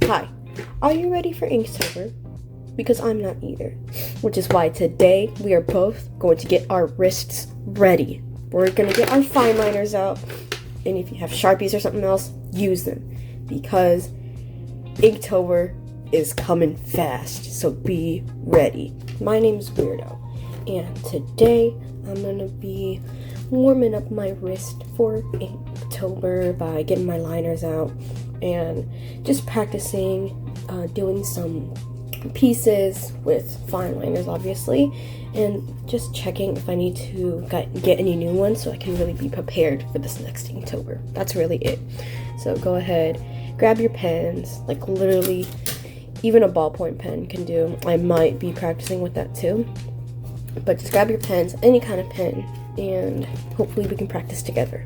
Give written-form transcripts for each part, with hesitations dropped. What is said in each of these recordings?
Hi, are you ready for Inktober? Because I'm not either. Which is why today we are both going to get our wrists ready. We're going to get our fine liners out, and if you have Sharpies or something else, use them. Because Inktober is coming fast, so be ready. My name's Weirdo, and today I'm going to be warming up my wrist for Inktober by getting my liners out and just practicing doing some pieces with fine liners, obviously, and just checking if I need to get any new ones so I can really be prepared for this next Inktober. That's really it. So go ahead, grab your pens, like literally even a ballpoint pen can do. I might be practicing with that too, but just grab your pens, any kind of pen, and hopefully we can practice together.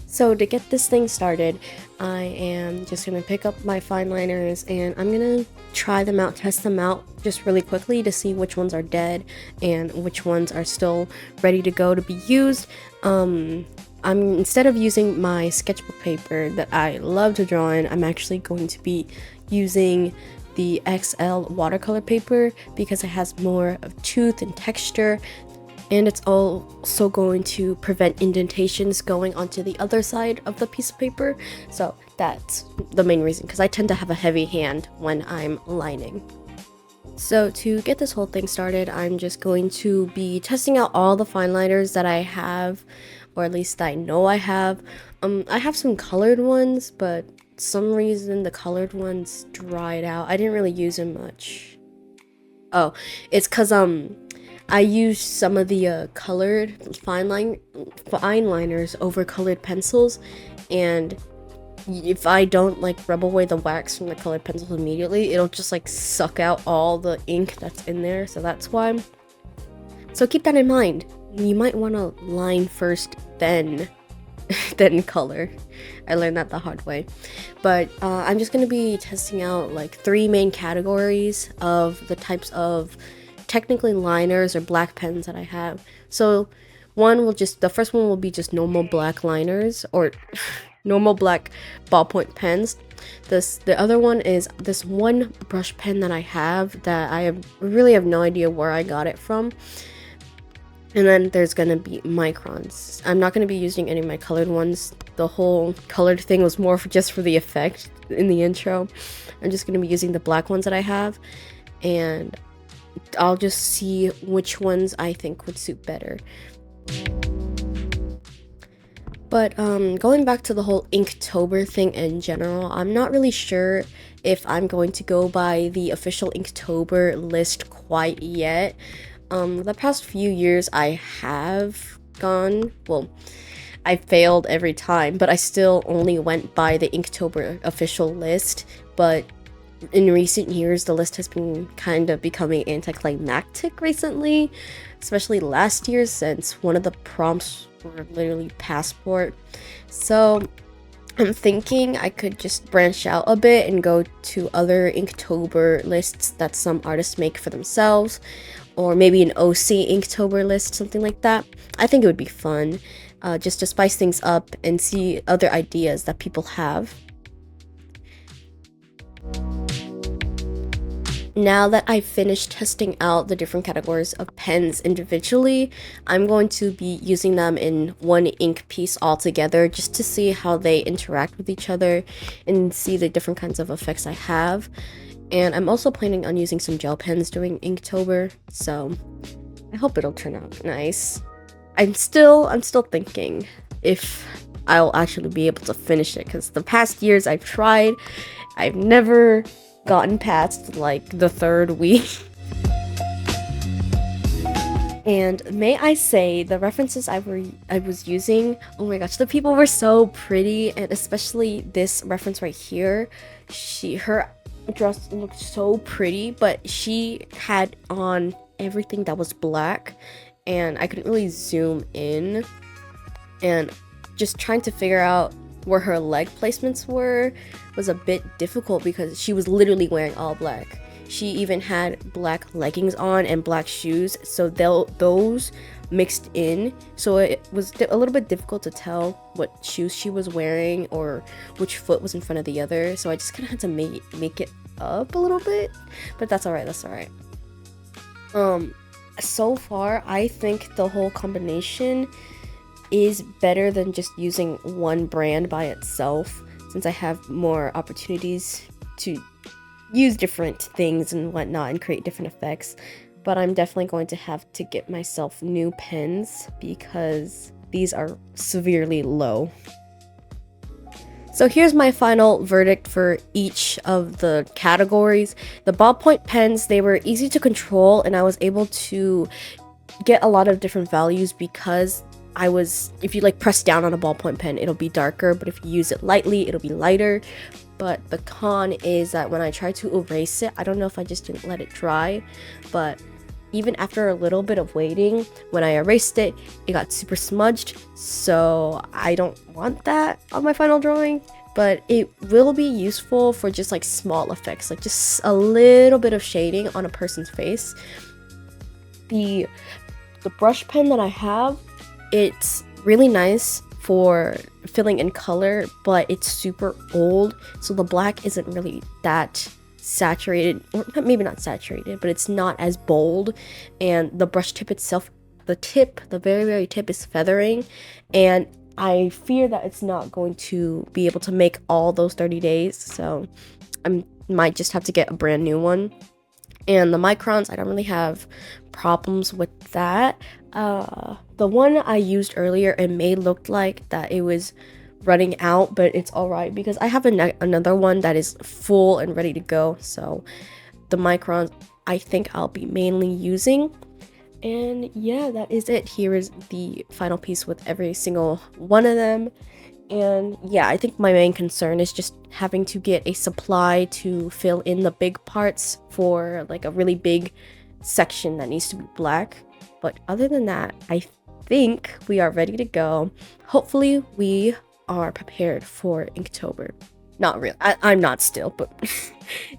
So to get this thing started, I am just going to pick up my fine liners and I'm going to try them out, test them out just really quickly to see which ones are dead and which ones are still ready to go to be used. Instead of using my sketchbook paper that I love to draw in, I'm actually going to be using the XL watercolor paper because it has more of tooth and texture. And it's also going to prevent indentations going onto the other side of the piece of paper. So that's the main reason, because I tend to have a heavy hand when I'm lining. So to get this whole thing started, I'm just going to be testing out all the fine liners that I have, or at least I know I have. I have some colored ones, but some reason the colored ones dried out. I didn't really use them much. Oh, it's because I used some of the colored fine liners over colored pencils, and if I don't like rub away the wax from the colored pencils immediately, it'll just like suck out all the ink that's in there, so that's why. So keep that in mind. You might want to line first, then color. I learned that the hard way. But I'm just going to be testing out like 3 main categories of the types of technically liners or black pens that I have. So the first one will be just normal black liners or normal black ballpoint pens. The other one is this one brush pen that I have that really have no idea where I got it from. And then there's gonna be microns. I'm not gonna be using any of my colored ones. The whole colored thing was more just for the effect in the intro. I'm just gonna be using the black ones that I have, and I'll just see which ones I think would suit better. But going back to the whole Inktober thing in general, I'm not really sure if I'm going to go by the official Inktober list quite yet. The past few years I have gone, well, I failed every time, but I still only went by the Inktober official list. But in recent years, the list has been kind of becoming anticlimactic recently, especially last year, since one of the prompts were literally passport. So I'm thinking I could just branch out a bit and go to other Inktober lists that some artists make for themselves, or maybe an OC Inktober list, something like that. I think it would be fun, just to spice things up and see other ideas that people have. Now that I've finished testing out the different categories of pens individually, I'm going to be using them in one ink piece all together just to see how they interact with each other and see the different kinds of effects I have. And I'm also planning on using some gel pens during Inktober, so I hope it'll turn out nice. I'm still thinking if I'll actually be able to finish it, because the past years I've tried, I've never gotten past like the 3rd week. And may I say, the references I was using, oh my gosh, the people were so pretty, and especially this reference right here. Her dress looked so pretty, but she had on everything that was black, and I couldn't really zoom in, and just trying to figure out where her leg placements was a bit difficult because she was literally wearing all black. She even had black leggings on and black shoes, so those mixed in, so it was a little bit difficult to tell what shoes she was wearing or which foot was in front of the other, so I just kind of had to make it up a little bit, but that's all right. So far I think the whole combination is better than just using one brand by itself, since I have more opportunities to use different things and whatnot and create different effects. But I'm definitely going to have to get myself new pens because these are severely low. So here's my final verdict for each of the categories. The ballpoint pens, they were easy to control, and I was able to get a lot of different values because if you like press down on a ballpoint pen, it'll be darker, but if you use it lightly, it'll be lighter. But the con is that when I try to erase it, I don't know if I just didn't let it dry, but even after a little bit of waiting, when I erased it, it got super smudged, so I don't want that on my final drawing. But it will be useful for just like small effects, like just a little bit of shading on a person's face. The brush pen that I have, it's really nice for filling in color, but it's super old, so the black isn't really that saturated, or maybe not saturated, but it's not as bold. And the brush tip itself, the very tip is feathering, and I fear that it's not going to be able to make all those 30 days, so I might just have to get a brand new one. And the microns, I don't really have problems with that. The one I used earlier, it may look like that it was running out, but it's alright because I have another one that is full and ready to go. So the microns I think I'll be mainly using. And yeah, that is it. Here is the final piece with every single one of them. And yeah, I think my main concern is just having to get a supply to fill in the big parts for like a really big section that needs to be black. But other than that, I think we are ready to go. Hopefully we are prepared for Inktober. Not really. I'm not still, but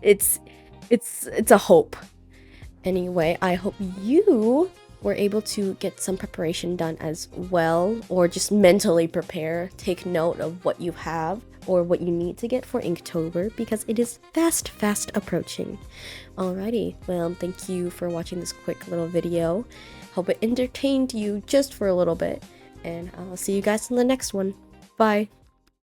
it's a hope. Anyway, I hope you were able to get some preparation done as well, or just mentally prepare, take note of what you have or what you need to get for Inktober, because it is fast approaching. Alrighty, well, thank you for watching this quick little video. Hope it entertained you just for a little bit, and I'll see you guys in the next one. Bye.